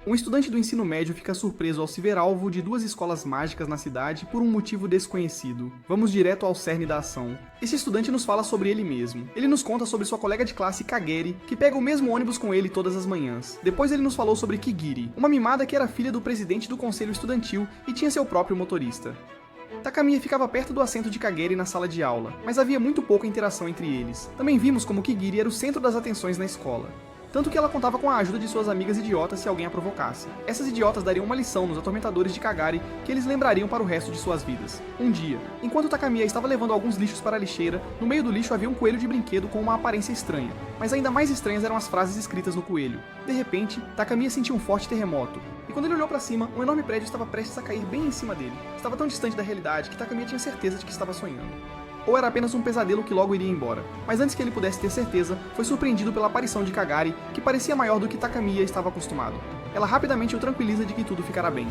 Um estudante do ensino médio fica surpreso ao se ver alvo de 2 escolas mágicas na cidade por um motivo desconhecido. Vamos direto ao cerne da ação. Esse estudante nos fala sobre ele mesmo. Ele nos conta sobre sua colega de classe Kageri, que pega o mesmo ônibus com ele todas as manhãs. Depois ele nos falou sobre Kigiri, uma mimada que era filha do presidente do conselho estudantil e tinha seu próprio motorista. Takamiya ficava perto do assento de Kageri na sala de aula, mas havia muito pouca interação entre eles. Também vimos como Kigiri era o centro das atenções na escola. Tanto que ela contava com a ajuda de suas amigas idiotas se alguém a provocasse. Essas idiotas dariam uma lição nos atormentadores de Kagari que eles lembrariam para o resto de suas vidas. Um dia, enquanto Takamiya estava levando alguns lixos para a lixeira, no meio do lixo havia um coelho de brinquedo com uma aparência estranha. Mas ainda mais estranhas eram as frases escritas no coelho. De repente, Takamiya sentiu um forte terremoto. E quando ele olhou para cima, um enorme prédio estava prestes a cair bem em cima dele. Estava tão distante da realidade que Takamiya tinha certeza de que estava sonhando. Ou era apenas um pesadelo que logo iria embora. Mas antes que ele pudesse ter certeza, foi surpreendido pela aparição de Kagari, que parecia maior do que Takamiya estava acostumado. Ela rapidamente o tranquiliza de que tudo ficará bem.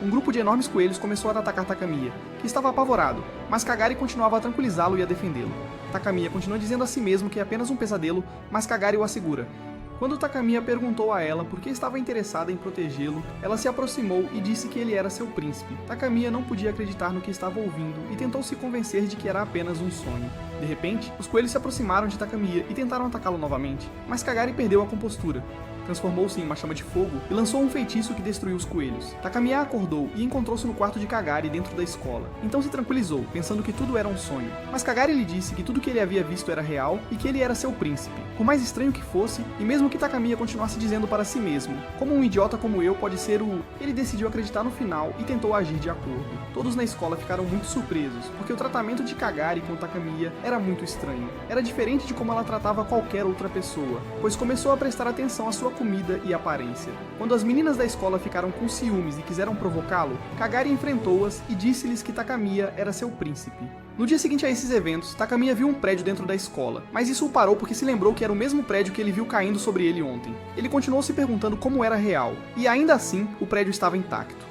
Um grupo de enormes coelhos começou a atacar Takamiya, que estava apavorado, mas Kagari continuava a tranquilizá-lo e a defendê-lo. Takamiya continua dizendo a si mesmo que é apenas um pesadelo, mas Kagari o assegura. Quando Takamiya perguntou a ela por que estava interessada em protegê-lo, ela se aproximou e disse que ele era seu príncipe. Takamiya não podia acreditar no que estava ouvindo e tentou se convencer de que era apenas um sonho. De repente, os coelhos se aproximaram de Takamiya e tentaram atacá-lo novamente, mas Kagari perdeu a compostura. Transformou-se em uma chama de fogo e lançou um feitiço que destruiu os coelhos. Takamiya acordou e encontrou-se no quarto de Kagari dentro da escola. Então se tranquilizou, pensando que tudo era um sonho. Mas Kagari lhe disse que tudo que ele havia visto era real e que ele era seu príncipe. Por mais estranho que fosse, e mesmo que Takamiya continuasse dizendo para si mesmo, como um idiota como eu pode ser o... Ele decidiu acreditar no final e tentou agir de acordo. Todos na escola ficaram muito surpresos, porque o tratamento de Kagari com Takamiya era muito estranho. Era diferente de como ela tratava qualquer outra pessoa, pois começou a prestar atenção à sua comida e aparência. Quando as meninas da escola ficaram com ciúmes e quiseram provocá-lo, Kagari enfrentou-as e disse-lhes que Takamiya era seu príncipe. No dia seguinte a esses eventos, Takamiya viu um prédio dentro da escola, mas isso o parou porque se lembrou que era o mesmo prédio que ele viu caindo sobre ele ontem. Ele continuou se perguntando como era real, e ainda assim, o prédio estava intacto.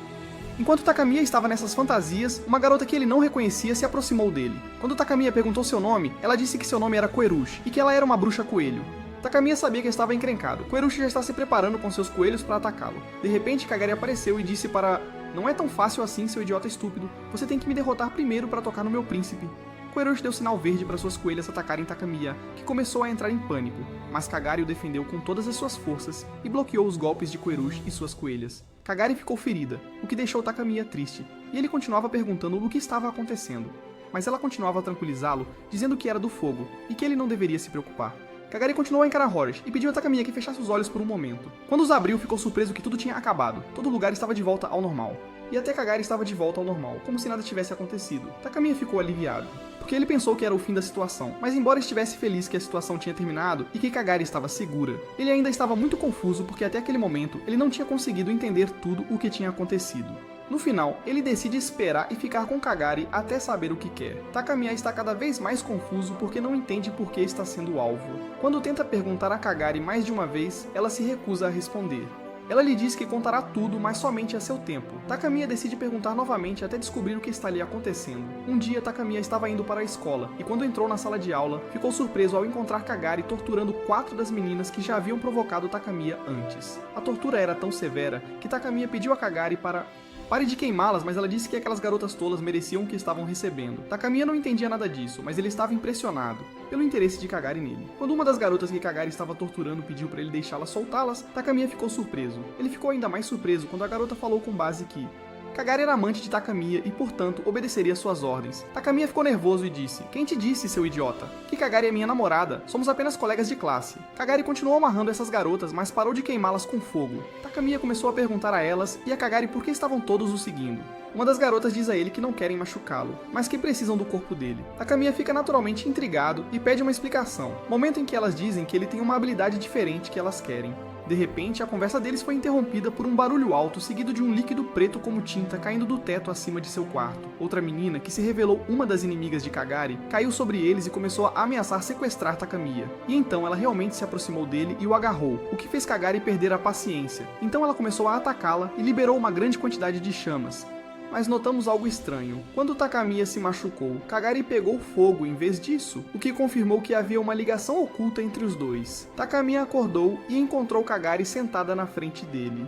Enquanto Takamiya estava nessas fantasias, uma garota que ele não reconhecia se aproximou dele. Quando Takamiya perguntou seu nome, ela disse que seu nome era Koerushi e que ela era uma bruxa coelho. Takamiya sabia que estava encrencado. Koerushi já está se preparando com seus coelhos para atacá-lo. De repente, Kagari apareceu e disse para... Não é tão fácil assim, seu idiota estúpido. Você tem que me derrotar primeiro para tocar no meu príncipe. Koerushi deu sinal verde para suas coelhas atacarem Takamiya, que começou a entrar em pânico, mas Kagari o defendeu com todas as suas forças e bloqueou os golpes de Koerushi e suas coelhas. Kagari ficou ferida, o que deixou Takamiya triste, e ele continuava perguntando o que estava acontecendo. Mas ela continuava a tranquilizá-lo, dizendo que era do fogo e que ele não deveria se preocupar. Kagari continuou a encarar Horus e pediu a Takamiya que fechasse os olhos por um momento. Quando os abriu, ficou surpreso que tudo tinha acabado. Todo lugar estava de volta ao normal. E até Kagari estava de volta ao normal, como se nada tivesse acontecido. Takamiya ficou aliviado, porque ele pensou que era o fim da situação, mas embora estivesse feliz que a situação tinha terminado e que Kagari estava segura, ele ainda estava muito confuso porque até aquele momento ele não tinha conseguido entender tudo o que tinha acontecido. No final, ele decide esperar e ficar com Kagari até saber o que quer. Takamiya está cada vez mais confuso porque não entende por que está sendo alvo. Quando tenta perguntar a Kagari mais de uma vez, ela se recusa a responder. Ela lhe diz que contará tudo, mas somente a seu tempo. Takamiya decide perguntar novamente até descobrir o que está ali acontecendo. Um dia, Takamiya estava indo para a escola, e quando entrou na sala de aula, ficou surpreso ao encontrar Kagari torturando 4 das meninas que já haviam provocado Takamiya antes. A tortura era tão severa que Takamiya pediu a Kagari para... Pare de queimá-las, mas ela disse que aquelas garotas tolas mereciam o que estavam recebendo. Takamiya não entendia nada disso, mas ele estava impressionado pelo interesse de Kagari nele. Quando uma das garotas que Kagari estava torturando pediu para ele deixá-las soltá-las, Takamiya ficou surpreso. Ele ficou ainda mais surpreso quando a garota falou com base que Kagari era amante de Takamiya e, portanto, obedeceria suas ordens. Takamiya ficou nervoso e disse: Quem te disse, seu idiota? Que Kagari é minha namorada. Somos apenas colegas de classe. Kagari continuou amarrando essas garotas, mas parou de queimá-las com fogo. Takamiya começou a perguntar a elas e a Kagari por que estavam todos o seguindo. Uma das garotas diz a ele que não querem machucá-lo, mas que precisam do corpo dele. Takamiya fica naturalmente intrigado e pede uma explicação, momento em que elas dizem que ele tem uma habilidade diferente que elas querem. De repente, a conversa deles foi interrompida por um barulho alto seguido de um líquido preto como tinta caindo do teto acima de seu quarto. Outra menina, que se revelou uma das inimigas de Kagari, caiu sobre eles e começou a ameaçar sequestrar Takamiya. E então ela realmente se aproximou dele e o agarrou, o que fez Kagari perder a paciência. Então ela começou a atacá-la e liberou uma grande quantidade de chamas. Mas notamos algo estranho. Quando Takamiya se machucou, Kagari pegou fogo em vez disso, o que confirmou que havia uma ligação oculta entre os dois. Takamiya acordou e encontrou Kagari sentada na frente dele.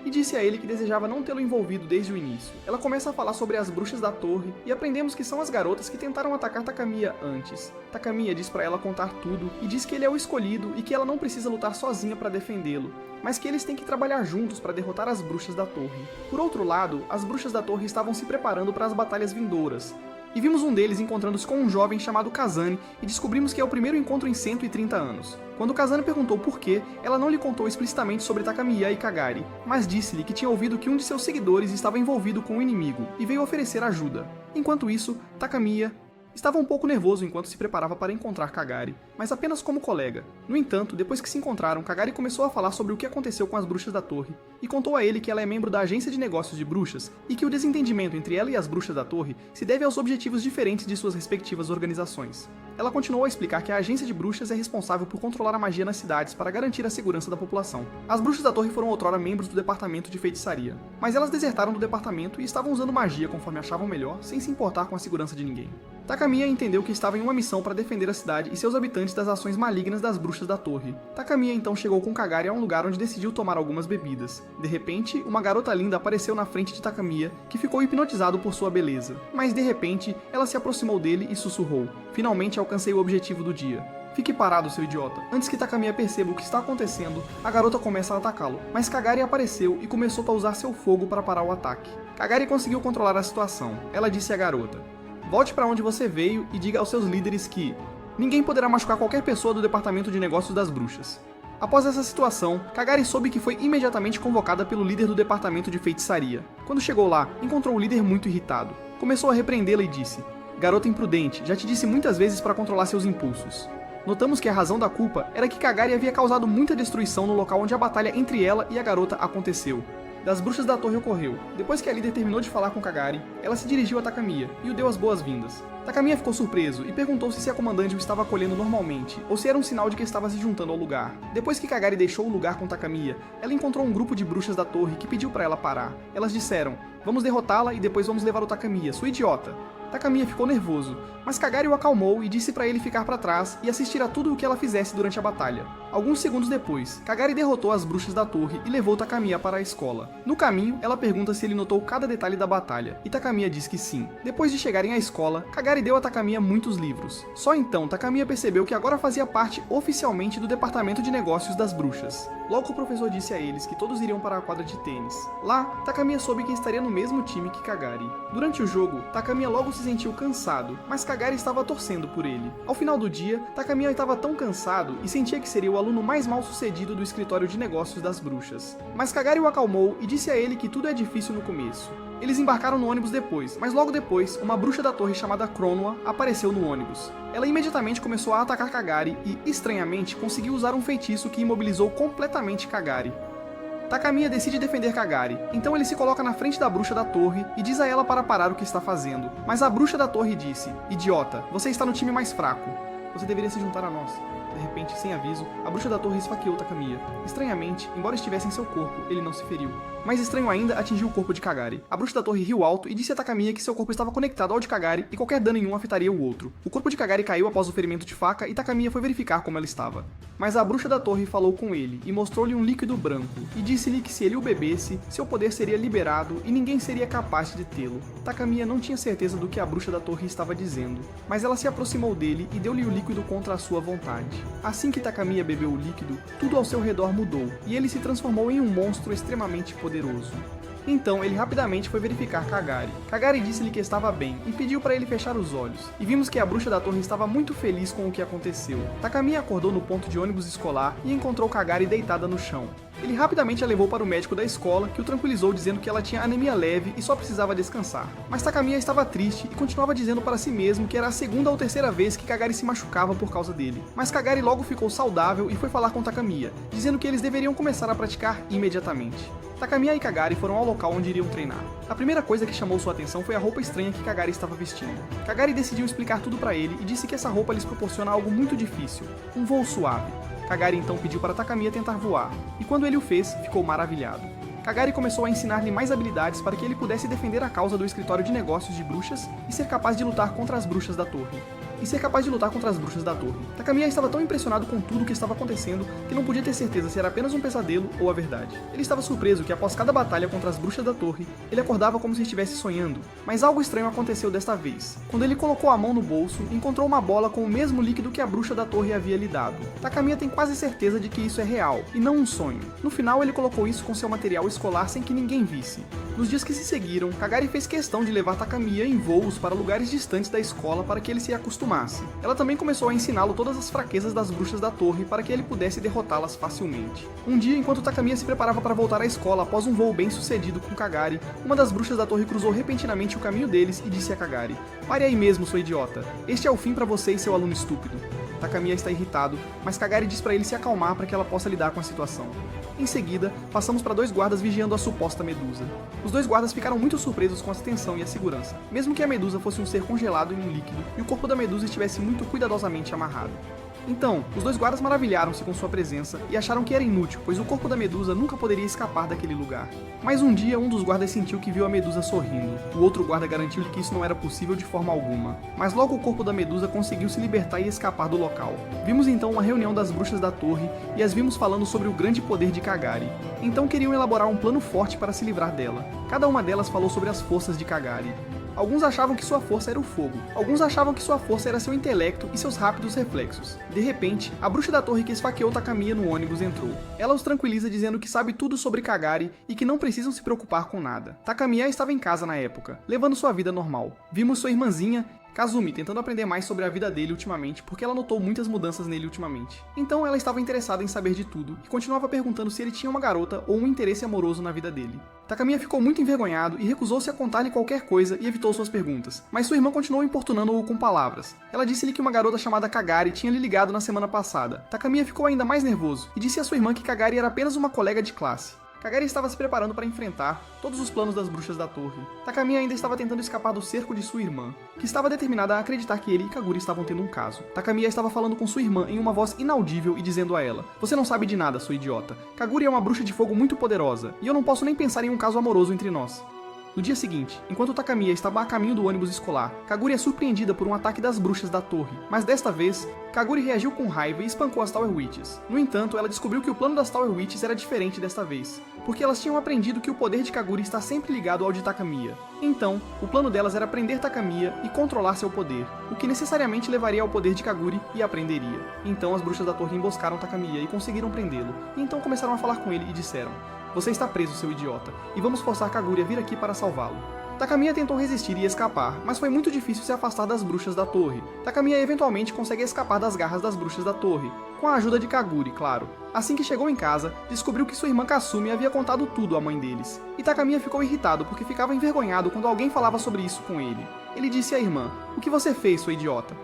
e disse a ele que desejava não tê-lo envolvido desde o início. Ela começa a falar sobre as bruxas da torre e aprendemos que são as garotas que tentaram atacar Takamiya antes. Takamiya diz pra ela contar tudo e diz que ele é o escolhido e que ela não precisa lutar sozinha pra defendê-lo, mas que eles têm que trabalhar juntos para derrotar as bruxas da torre. Por outro lado, as bruxas da torre estavam se preparando para as batalhas vindouras, e vimos um deles encontrando-se com um jovem chamado Kazane e descobrimos que é o primeiro encontro em 130 anos. Quando Kazane perguntou por quê, ela não lhe contou explicitamente sobre Takamiya e Kagari, mas disse-lhe que tinha ouvido que um de seus seguidores estava envolvido com o inimigo e veio oferecer ajuda. Enquanto isso, Takamiya estava um pouco nervoso enquanto se preparava para encontrar Kagari, mas apenas como colega. No entanto, depois que se encontraram, Kagari começou a falar sobre o que aconteceu com as bruxas da torre, e contou a ele que ela é membro da agência de negócios de bruxas, e que o desentendimento entre ela e as bruxas da torre se deve aos objetivos diferentes de suas respectivas organizações. Ela continuou a explicar que a agência de bruxas é responsável por controlar a magia nas cidades para garantir a segurança da população. As bruxas da torre foram outrora membros do departamento de feitiçaria, mas elas desertaram do departamento e estavam usando magia conforme achavam melhor, sem se importar com a segurança de ninguém. Takamiya entendeu que estava em uma missão para defender a cidade e seus habitantes das ações malignas das bruxas da torre. Takamiya então chegou com Kagari a um lugar onde decidiu tomar algumas bebidas. De repente, uma garota linda apareceu na frente de Takamiya, que ficou hipnotizado por sua beleza. Mas de repente, ela se aproximou dele e sussurrou: "Finalmente alcancei o objetivo do dia. Fique parado, seu idiota." Antes que Takamiya perceba o que está acontecendo, a garota começa a atacá-lo, mas Kagari apareceu e começou a usar seu fogo para parar o ataque. Kagari conseguiu controlar a situação. Ela disse à garota: "Volte para onde você veio e diga aos seus líderes que ninguém poderá machucar qualquer pessoa do departamento de negócios das bruxas." Após essa situação, Kagari soube que foi imediatamente convocada pelo líder do departamento de feitiçaria. Quando chegou lá, encontrou o líder muito irritado. Começou a repreendê-la e disse: "Garota imprudente, já te disse muitas vezes para controlar seus impulsos." Notamos que a razão da culpa era que Kagari havia causado muita destruição no local onde a batalha entre ela e a garota aconteceu. Das bruxas da torre ocorreu. Depois que a líder terminou de falar com Kagari, ela se dirigiu a Takamiya e o deu as boas-vindas. Takamiya ficou surpreso e perguntou se a comandante o estava acolhendo normalmente, ou se era um sinal de que estava se juntando ao lugar. Depois que Kagari deixou o lugar com Takamiya, ela encontrou um grupo de bruxas da torre que pediu para ela parar. Elas disseram: "Vamos derrotá-la e depois vamos levar o Takamiya, sua idiota." Takamiya ficou nervoso, mas Kagari o acalmou e disse para ele ficar para trás e assistir a tudo o que ela fizesse durante a batalha. Alguns segundos depois, Kagari derrotou as bruxas da torre e levou Takamiya para a escola. No caminho, ela pergunta se ele notou cada detalhe da batalha, e Takamiya diz que sim. Depois de chegarem à escola, Kagari deu a Takamiya muitos livros. Só então Takamiya percebeu que agora fazia parte oficialmente do departamento de negócios das bruxas. Logo o professor disse a eles que todos iriam para a quadra de tênis. Lá, Takamiya soube que estaria no mesmo time que Kagari. Durante o jogo, Takamiya logo se sentiu cansado, mas Kagari estava torcendo por ele. Ao final do dia, Takamiya estava tão cansado e sentia que seria o aluno mais mal sucedido do escritório de negócios das bruxas. Mas Kagari o acalmou e disse a ele que tudo é difícil no começo. Eles embarcaram no ônibus depois, mas logo depois, uma bruxa da torre chamada Cronoa apareceu no ônibus. Ela imediatamente começou a atacar Kagari e, estranhamente, conseguiu usar um feitiço que imobilizou completamente Kagari. Takamiya decide defender Kagari, então ele se coloca na frente da bruxa da torre e diz a ela para parar o que está fazendo. Mas a bruxa da torre disse: "Idiota, você está no time mais fraco. Você deveria se juntar a nós." De repente, sem aviso, a bruxa da torre esfaqueou Takamiya. Estranhamente, embora estivesse em seu corpo, ele não se feriu. Mais estranho ainda, atingiu o corpo de Kagari. A bruxa da torre riu alto e disse a Takamiya que seu corpo estava conectado ao de Kagari e qualquer dano nenhum afetaria o outro. O corpo de Kagari caiu após o ferimento de faca e Takamiya foi verificar como ela estava. Mas a bruxa da torre falou com ele e mostrou-lhe um líquido branco e disse-lhe que se ele o bebesse, seu poder seria liberado e ninguém seria capaz de detê-lo. Takamiya não tinha certeza do que a bruxa da torre estava dizendo, mas ela se aproximou dele e deu-lhe o líquido contra a sua vontade. Assim que Takamiya bebeu o líquido, tudo ao seu redor mudou, e ele se transformou em um monstro extremamente poderoso. Então ele rapidamente foi verificar Kagari. Kagari disse-lhe que estava bem e pediu para ele fechar os olhos, e vimos que a bruxa da torre estava muito feliz com o que aconteceu. Takamiya acordou no ponto de ônibus escolar e encontrou Kagari deitada no chão. Ele rapidamente a levou para o médico da escola, que o tranquilizou dizendo que ela tinha anemia leve e só precisava descansar. Mas Takamiya estava triste e continuava dizendo para si mesmo que era a segunda ou terceira vez que Kagari se machucava por causa dele. Mas Kagari logo ficou saudável e foi falar com Takamiya, dizendo que eles deveriam começar a praticar imediatamente. Takamiya e Kagari foram ao local onde iriam treinar. A primeira coisa que chamou sua atenção foi a roupa estranha que Kagari estava vestindo. Kagari decidiu explicar tudo para ele e disse que essa roupa lhes proporciona algo muito difícil, um voo suave. Kagari então pediu para Takamiya tentar voar, e quando ele o fez, ficou maravilhado. Kagari começou a ensinar-lhe mais habilidades para que ele pudesse defender a causa do escritório de negócios de bruxas e ser capaz de lutar contra as bruxas da torre. e ser capaz de lutar contra as bruxas da torre. Takamiya estava tão impressionado com tudo o que estava acontecendo que não podia ter certeza se era apenas um pesadelo ou a verdade. Ele estava surpreso que após cada batalha contra as bruxas da torre, ele acordava como se estivesse sonhando. Mas algo estranho aconteceu desta vez. Quando ele colocou a mão no bolso, encontrou uma bola com o mesmo líquido que a bruxa da torre havia lhe dado. Takamiya tem quase certeza de que isso é real, e não um sonho. No final, ele colocou isso com seu material escolar sem que ninguém visse. Nos dias que se seguiram, Kagari fez questão de levar Takamiya em voos para lugares distantes da escola para que ele se acostumasse. Ela também começou a ensiná-lo todas as fraquezas das bruxas da torre para que ele pudesse derrotá-las facilmente. Um dia, enquanto Takamiya se preparava para voltar à escola após um voo bem sucedido com Kagari, uma das bruxas da torre cruzou repentinamente o caminho deles e disse a Kagari: "Pare aí mesmo, sua idiota. Este é o fim para você e seu aluno estúpido." Takamiya está irritado, mas Kagari diz para ele se acalmar para que ela possa lidar com a situação. Em seguida, passamos para 2 guardas vigiando a suposta Medusa. Os 2 guardas ficaram muito surpresos com a atenção e a segurança, mesmo que a Medusa fosse um ser congelado em um líquido e o corpo da Medusa estivesse muito cuidadosamente amarrado. Então, os 2 guardas maravilharam-se com sua presença e acharam que era inútil, pois o corpo da Medusa nunca poderia escapar daquele lugar. Mas um dia, um dos guardas sentiu que viu a Medusa sorrindo. O outro guarda garantiu-lhe que isso não era possível de forma alguma. Mas logo o corpo da Medusa conseguiu se libertar e escapar do local. Vimos então uma reunião das bruxas da torre e as vimos falando sobre o grande poder de Kagari. Então queriam elaborar um plano forte para se livrar dela. Cada uma delas falou sobre as forças de Kagari. Alguns achavam que sua força era o fogo, alguns achavam que sua força era seu intelecto e seus rápidos reflexos. De repente, a bruxa da torre que esfaqueou Takamiya no ônibus entrou. Ela os tranquiliza dizendo que sabe tudo sobre Kagari e que não precisam se preocupar com nada. Takamiya estava em casa na época, levando sua vida normal. Vimos sua irmãzinha, Kazumi, tentando aprender mais sobre a vida dele ultimamente, porque ela notou muitas mudanças nele ultimamente. Então ela estava interessada em saber de tudo, e continuava perguntando se ele tinha uma garota ou um interesse amoroso na vida dele. Takamiya ficou muito envergonhado e recusou-se a contar-lhe qualquer coisa e evitou suas perguntas, mas sua irmã continuou importunando-o com palavras. Ela disse-lhe que uma garota chamada Kagari tinha lhe ligado na semana passada. Takamiya ficou ainda mais nervoso, e disse à sua irmã que Kagari era apenas uma colega de classe. Kagari estava se preparando para enfrentar todos os planos das bruxas da torre. Takamiya ainda estava tentando escapar do cerco de sua irmã, que estava determinada a acreditar que ele e Kaguri estavam tendo um caso. Takamiya estava falando com sua irmã em uma voz inaudível e dizendo a ela: "Você não sabe de nada, sua idiota. Kaguri é uma bruxa de fogo muito poderosa, e eu não posso nem pensar em um caso amoroso entre nós." No dia seguinte, enquanto Takamiya estava a caminho do ônibus escolar, Kaguri é surpreendida por um ataque das bruxas da torre, mas desta vez, Kaguri reagiu com raiva e espancou as Tower Witches. No entanto, ela descobriu que o plano das Tower Witches era diferente desta vez, porque elas tinham aprendido que o poder de Kaguri está sempre ligado ao de Takamiya. Então, o plano delas era prender Takamiya e controlar seu poder, o que necessariamente levaria ao poder de Kaguri e a prenderia. Então as bruxas da torre emboscaram Takamiya e conseguiram prendê-lo, e então começaram a falar com ele e disseram: "Você está preso, seu idiota, e vamos forçar Kaguri a vir aqui para salvá-lo." Takamiya tentou resistir e escapar, mas foi muito difícil se afastar das bruxas da torre. Takamiya eventualmente consegue escapar das garras das bruxas da torre, com a ajuda de Kaguri, claro. Assim que chegou em casa, descobriu que sua irmã Kasumi havia contado tudo à mãe deles. E Takamiya ficou irritado porque ficava envergonhado quando alguém falava sobre isso com ele. Ele disse à irmã: "O que você fez, sua idiota?"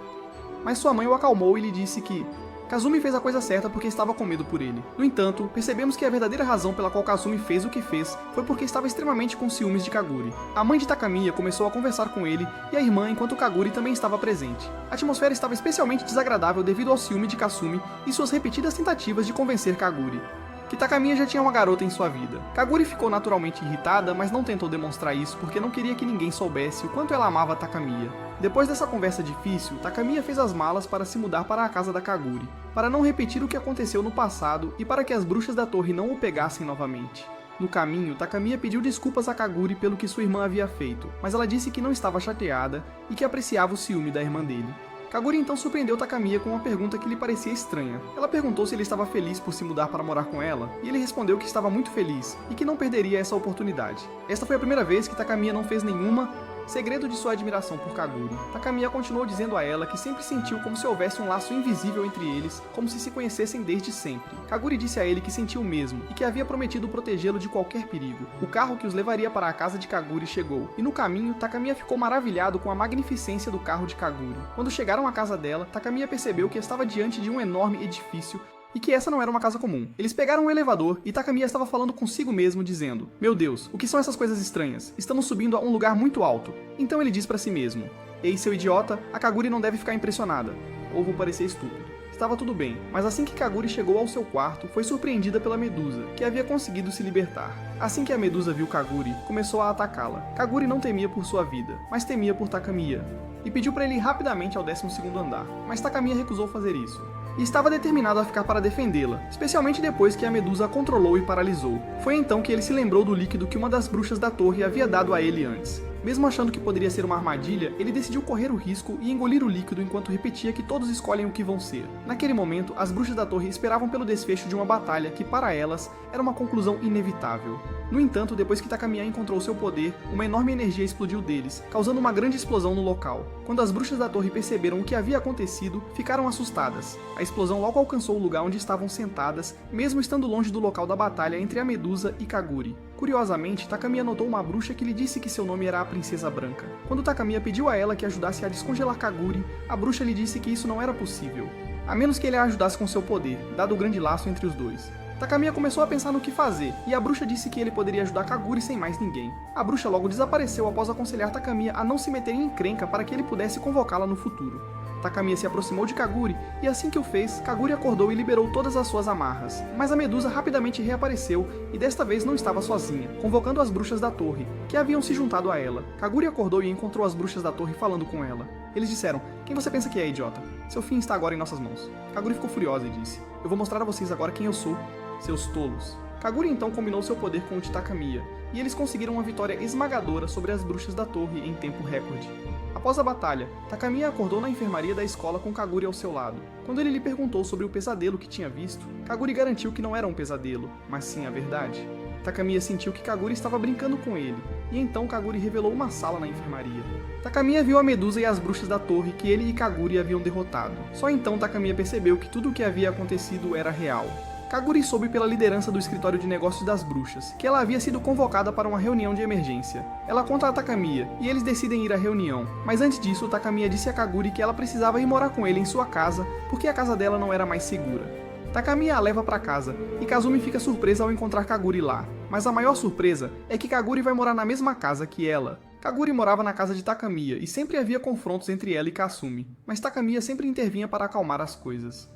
Mas sua mãe o acalmou e lhe disse que Kazumi fez a coisa certa porque estava com medo por ele. No entanto, percebemos que a verdadeira razão pela qual Kazumi fez o que fez foi porque estava extremamente com ciúmes de Kaguri. A mãe de Takamiya começou a conversar com ele e a irmã enquanto Kaguri também estava presente. A atmosfera estava especialmente desagradável devido ao ciúme de Kasumi e suas repetidas tentativas de convencer Kaguri que Takamiya já tinha uma garota em sua vida. Kaguri ficou naturalmente irritada, mas não tentou demonstrar isso porque não queria que ninguém soubesse o quanto ela amava Takamiya. Depois dessa conversa difícil, Takamiya fez as malas para se mudar para a casa da Kaguri, para não repetir o que aconteceu no passado e para que as bruxas da torre não o pegassem novamente. No caminho, Takamiya pediu desculpas a Kaguri pelo que sua irmã havia feito, mas ela disse que não estava chateada e que apreciava o ciúme da irmã dele. Kaguri então surpreendeu Takamiya com uma pergunta que lhe parecia estranha. Ela perguntou se ele estava feliz por se mudar para morar com ela, e ele respondeu que estava muito feliz, e que não perderia essa oportunidade. Esta foi a primeira vez que Takamiya não fez nenhuma segredo de sua admiração por Kaguri. Takamiya continuou dizendo a ela que sempre sentiu como se houvesse um laço invisível entre eles, como se se conhecessem desde sempre. Kaguri disse a ele que sentiu o mesmo, e que havia prometido protegê-lo de qualquer perigo. O carro que os levaria para a casa de Kaguri chegou, e no caminho, Takamiya ficou maravilhado com a magnificência do carro de Kaguri. Quando chegaram à casa dela, Takamiya percebeu que estava diante de um enorme edifício, e que essa não era uma casa comum. Eles pegaram um elevador e Takamiya estava falando consigo mesmo, dizendo: "Meu Deus, o que são essas coisas estranhas? Estamos subindo a um lugar muito alto." Então ele diz para si mesmo: "Ei, seu idiota, a Kaguri não deve ficar impressionada. Ou vou parecer estúpido." Estava tudo bem, mas assim que Kaguri chegou ao seu quarto, foi surpreendida pela Medusa, que havia conseguido se libertar. Assim que a Medusa viu Kaguri, começou a atacá-la. Kaguri não temia por sua vida, mas temia por Takamiya. e pediu para ele ir rapidamente ao 12º andar, mas Takamiya recusou fazer isso. E estava determinado a ficar para defendê-la, especialmente depois que a Medusa a controlou e paralisou. Foi então que ele se lembrou do líquido que uma das bruxas da torre havia dado a ele antes. Mesmo achando que poderia ser uma armadilha, ele decidiu correr o risco e engolir o líquido enquanto repetia que todos escolhem o que vão ser. Naquele momento, as bruxas da torre esperavam pelo desfecho de uma batalha que, para elas, era uma conclusão inevitável. No entanto, depois que Takamiya encontrou seu poder, uma enorme energia explodiu deles, causando uma grande explosão no local. Quando as bruxas da torre perceberam o que havia acontecido, ficaram assustadas. A explosão logo alcançou o lugar onde estavam sentadas, mesmo estando longe do local da batalha entre a Medusa e Kaguri. Curiosamente, Takamiya notou uma bruxa que lhe disse que seu nome era a Princesa Branca. Quando Takamiya pediu a ela que ajudasse a descongelar Kaguri, a bruxa lhe disse que isso não era possível, a menos que ele a ajudasse com seu poder, dado o grande laço entre os dois. Takamiya começou a pensar no que fazer, e a bruxa disse que ele poderia ajudar Kaguri sem mais ninguém. A bruxa logo desapareceu após aconselhar Takamiya a não se meter em encrenca para que ele pudesse convocá-la no futuro. Takamiya se aproximou de Kaguri, e assim que o fez, Kaguri acordou e liberou todas as suas amarras. Mas a Medusa rapidamente reapareceu, e desta vez não estava sozinha, convocando as bruxas da torre, que haviam se juntado a ela. Kaguri acordou e encontrou as bruxas da torre falando com ela. Eles disseram: "Quem você pensa que é, idiota? Seu fim está agora em nossas mãos." Kaguri ficou furiosa e disse: "Eu vou mostrar a vocês agora quem eu sou, seus tolos." Kaguri então combinou seu poder com o de Takamiya, e eles conseguiram uma vitória esmagadora sobre as bruxas da torre em tempo recorde. Após a batalha, Takamiya acordou na enfermaria da escola com Kaguri ao seu lado. Quando ele lhe perguntou sobre o pesadelo que tinha visto, Kaguri garantiu que não era um pesadelo, mas sim a verdade. Takamiya sentiu que Kaguri estava brincando com ele, e então Kaguri revelou uma sala na enfermaria. Takamiya viu a Medusa e as bruxas da torre que ele e Kaguri haviam derrotado. Só então Takamiya percebeu que tudo o que havia acontecido era real. Kaguri soube pela liderança do escritório de negócios das bruxas, que ela havia sido convocada para uma reunião de emergência. Ela conta a Takamiya, e eles decidem ir à reunião, mas antes disso, Takamiya disse a Kaguri que ela precisava ir morar com ele em sua casa, porque a casa dela não era mais segura. Takamiya a leva para casa, e Kazumi fica surpresa ao encontrar Kaguri lá. Mas a maior surpresa é que Kaguri vai morar na mesma casa que ela. Kaguri morava na casa de Takamiya, e sempre havia confrontos entre ela e Kasumi, mas Takamiya sempre intervinha para acalmar as coisas.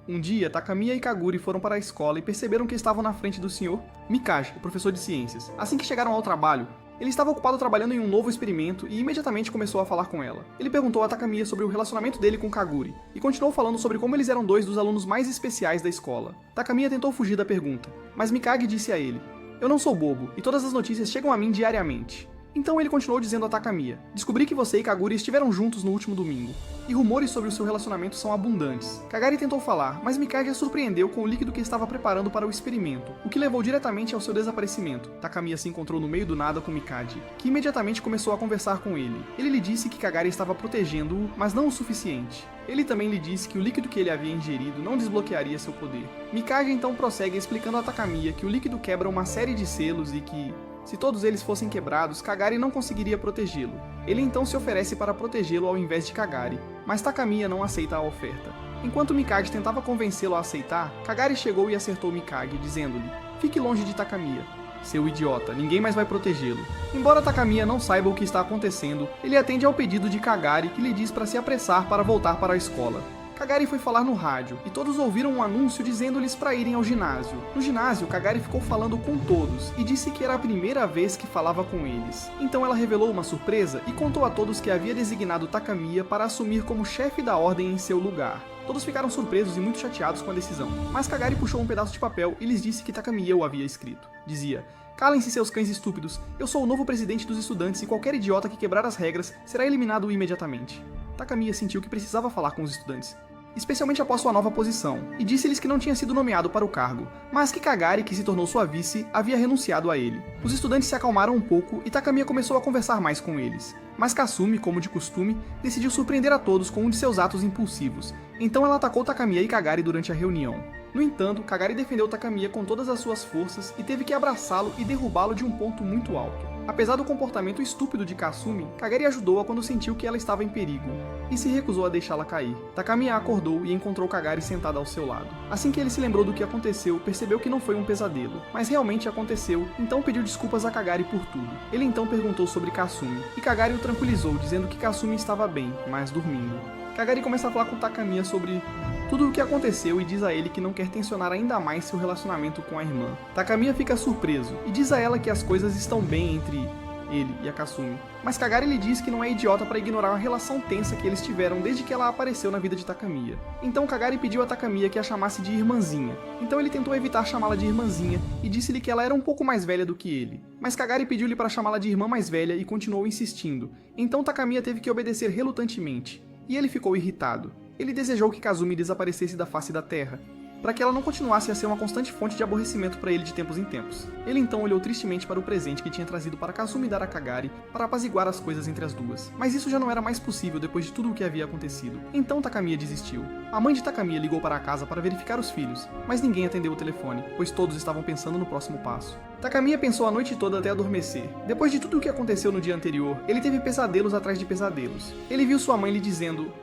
Um dia, Takamiya e Kaguri foram para a escola e perceberam que estavam na frente do Sr. Mikage, o professor de ciências. Assim que chegaram ao trabalho, ele estava ocupado trabalhando em um novo experimento e imediatamente começou a falar com ela. Ele perguntou a Takamiya sobre o relacionamento dele com Kaguri, e continuou falando sobre como eles eram dois dos alunos mais especiais da escola. Takamiya tentou fugir da pergunta, mas Mikage disse a ele: "Eu não sou bobo, e todas as notícias chegam a mim diariamente." Então ele continuou dizendo a Takamiya: "Descobri que você e Kaguri estiveram juntos no último domingo, e rumores sobre o seu relacionamento são abundantes." Kagari tentou falar, mas Mikage a surpreendeu com o líquido que estava preparando para o experimento, o que levou diretamente ao seu desaparecimento. Takamiya se encontrou no meio do nada com Mikage, que imediatamente começou a conversar com ele. Ele lhe disse que Kagari estava protegendo-o, mas não o suficiente. Ele também lhe disse que o líquido que ele havia ingerido não desbloquearia seu poder. Mikage então prossegue explicando a Takamiya que o líquido quebra uma série de selos e que, se todos eles fossem quebrados, Kagari não conseguiria protegê-lo. Ele então se oferece para protegê-lo ao invés de Kagari, mas Takamiya não aceita a oferta. Enquanto Mikage tentava convencê-lo a aceitar, Kagari chegou e acertou Mikage, dizendo-lhe: "Fique longe de Takamiya. Seu idiota, ninguém mais vai protegê-lo." Embora Takamiya não saiba o que está acontecendo, ele atende ao pedido de Kagari, que lhe diz para se apressar para voltar para a escola. Kagari foi falar no rádio, e todos ouviram um anúncio dizendo-lhes para irem ao ginásio. No ginásio, Kagari ficou falando com todos, e disse que era a primeira vez que falava com eles. Então ela revelou uma surpresa e contou a todos que havia designado Takamiya para assumir como chefe da ordem em seu lugar. Todos ficaram surpresos e muito chateados com a decisão, mas Kagari puxou um pedaço de papel e lhes disse que Takamiya o havia escrito. Dizia: "Calem-se, seus cães estúpidos, eu sou o novo presidente dos estudantes e qualquer idiota que quebrar as regras será eliminado imediatamente." Takamiya sentiu que precisava falar com os estudantes, especialmente após sua nova posição, e disse-lhes que não tinha sido nomeado para o cargo, mas que Kagari, que se tornou sua vice, havia renunciado a ele. Os estudantes se acalmaram um pouco e Takamiya começou a conversar mais com eles. Mas Kasumi, como de costume, decidiu surpreender a todos com um de seus atos impulsivos. Então ela atacou Takamiya e Kagari durante a reunião. No entanto, Kagari defendeu Takamiya com todas as suas forças e teve que abraçá-lo e derrubá-lo de um ponto muito alto. Apesar do comportamento estúpido de Kasumi, Kagari ajudou-a quando sentiu que ela estava em perigo, e se recusou a deixá-la cair. Takamiya acordou e encontrou Kagari sentada ao seu lado. Assim que ele se lembrou do que aconteceu, percebeu que não foi um pesadelo, mas realmente aconteceu, então pediu desculpas a Kagari por tudo. Ele então perguntou sobre Kasumi, e Kagari o tranquilizou, dizendo que Kasumi estava bem, mas dormindo. Kagari começa a falar com Takamiya sobre tudo o que aconteceu e diz a ele que não quer tensionar ainda mais seu relacionamento com a irmã. Takamiya fica surpreso e diz a ela que as coisas estão bem entre ele e a Kasumi. Mas Kagari lhe diz que não é idiota para ignorar a relação tensa que eles tiveram desde que ela apareceu na vida de Takamiya. Então Kagari pediu a Takamiya que a chamasse de irmãzinha. Então ele tentou evitar chamá-la de irmãzinha e disse-lhe que ela era um pouco mais velha do que ele. Mas Kagari pediu-lhe para chamá-la de irmã mais velha e continuou insistindo. Então Takamiya teve que obedecer relutantemente. E ele ficou irritado. Ele desejou que Kazumi desaparecesse da face da terra, para que ela não continuasse a ser uma constante fonte de aborrecimento para ele de tempos em tempos. Ele então olhou tristemente para o presente que tinha trazido para Kazumi dar a Kagari para apaziguar as coisas entre as duas. Mas isso já não era mais possível depois de tudo o que havia acontecido. Então Takamiya desistiu. A mãe de Takamiya ligou para a casa para verificar os filhos, mas ninguém atendeu o telefone, pois todos estavam pensando no próximo passo. Takamiya pensou a noite toda até adormecer. Depois de tudo o que aconteceu no dia anterior, ele teve pesadelos atrás de pesadelos. Ele viu sua mãe lhe dizendo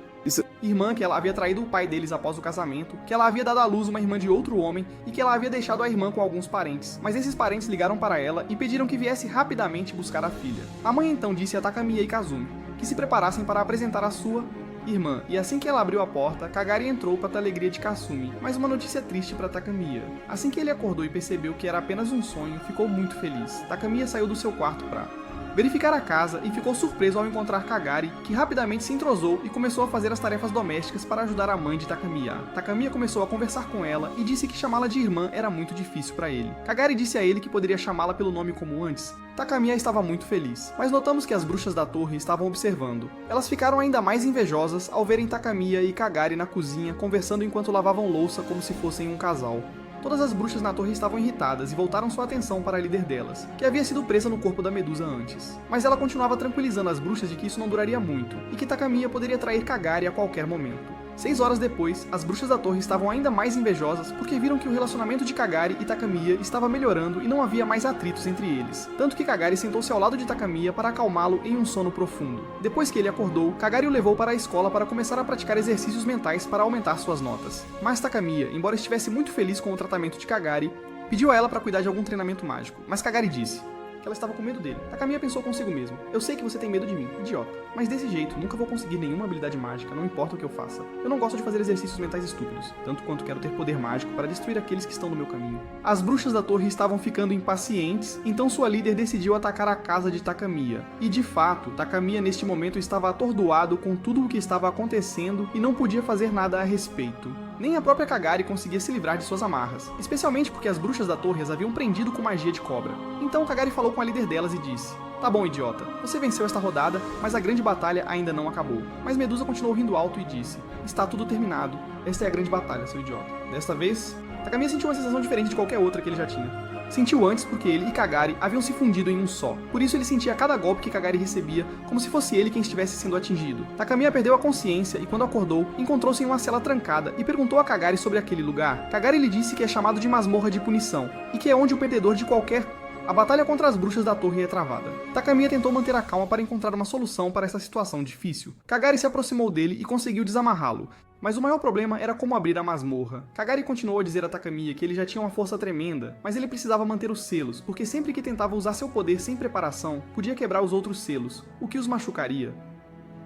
irmã que ela havia traído o pai deles após o casamento, que ela havia dado à luz uma irmã de outro homem e que ela havia deixado a irmã com alguns parentes. Mas esses parentes ligaram para ela e pediram que viesse rapidamente buscar a filha. A mãe então disse a Takamiya e Kazumi que se preparassem para apresentar a sua irmã, e assim que ela abriu a porta, Kagari entrou para a alegria de Kasumi, mas uma notícia triste para Takamiya. Assim que ele acordou e percebeu que era apenas um sonho, ficou muito feliz. Takamiya saiu do seu quarto para verificar a casa e ficou surpreso ao encontrar Kagari, que rapidamente se entrosou e começou a fazer as tarefas domésticas para ajudar a mãe de Takamiya. Takamiya começou a conversar com ela e disse que chamá-la de irmã era muito difícil para ele. Kagari disse a ele que poderia chamá-la pelo nome como antes. Takamiya estava muito feliz, mas notamos que as bruxas da torre estavam observando. Elas ficaram ainda mais invejosas ao verem Takamiya e Kagari na cozinha conversando enquanto lavavam louça como se fossem um casal. Todas as bruxas na torre estavam irritadas e voltaram sua atenção para a líder delas, que havia sido presa no corpo da Medusa antes. Mas ela continuava tranquilizando as bruxas de que isso não duraria muito, e que Takamiya poderia trair Kagari a qualquer momento. 6 horas depois, as bruxas da torre estavam ainda mais invejosas porque viram que o relacionamento de Kagari e Takamiya estava melhorando e não havia mais atritos entre eles. Tanto que Kagari sentou-se ao lado de Takamiya para acalmá-lo em um sono profundo. Depois que ele acordou, Kagari o levou para a escola para começar a praticar exercícios mentais para aumentar suas notas. Mas Takamiya, embora estivesse muito feliz com o tratamento de Kagari, pediu a ela para cuidar de algum treinamento mágico. Mas Kagari disse que ela estava com medo dele. Takamiya pensou consigo mesmo: eu sei que você tem medo de mim, idiota. Mas desse jeito, nunca vou conseguir nenhuma habilidade mágica, não importa o que eu faça. Eu não gosto de fazer exercícios mentais estúpidos, tanto quanto quero ter poder mágico para destruir aqueles que estão no meu caminho. As bruxas da torre estavam ficando impacientes, então sua líder decidiu atacar a casa de Takamiya. E de fato, Takamiya neste momento estava atordoado com tudo o que estava acontecendo e não podia fazer nada a respeito. Nem a própria Kagari conseguia se livrar de suas amarras, especialmente porque as bruxas da torre as haviam prendido com magia de cobra. Então Kagari falou com a líder delas e disse: tá bom, idiota, você venceu esta rodada, mas a grande batalha ainda não acabou. Mas Medusa continuou rindo alto e disse: está tudo terminado, esta é a grande batalha, seu idiota. Desta vez, Takamiya sentiu uma sensação diferente de qualquer outra que ele já tinha. Sentiu antes porque ele e Kagari haviam se fundido em um só. Por isso ele sentia cada golpe que Kagari recebia como se fosse ele quem estivesse sendo atingido. Takamiya perdeu a consciência e quando acordou, encontrou-se em uma cela trancada e perguntou a Kagari sobre aquele lugar. Kagari lhe disse que é chamado de masmorra de punição e que é onde o perdedor de qualquer... A batalha contra as bruxas da torre é travada. Takamiya tentou manter a calma para encontrar uma solução para essa situação difícil. Kagari se aproximou dele e conseguiu desamarrá-lo. Mas o maior problema era como abrir a masmorra. Kagari continuou a dizer a Takamiya que ele já tinha uma força tremenda, mas ele precisava manter os selos, porque sempre que tentava usar seu poder sem preparação, podia quebrar os outros selos, o que os machucaria.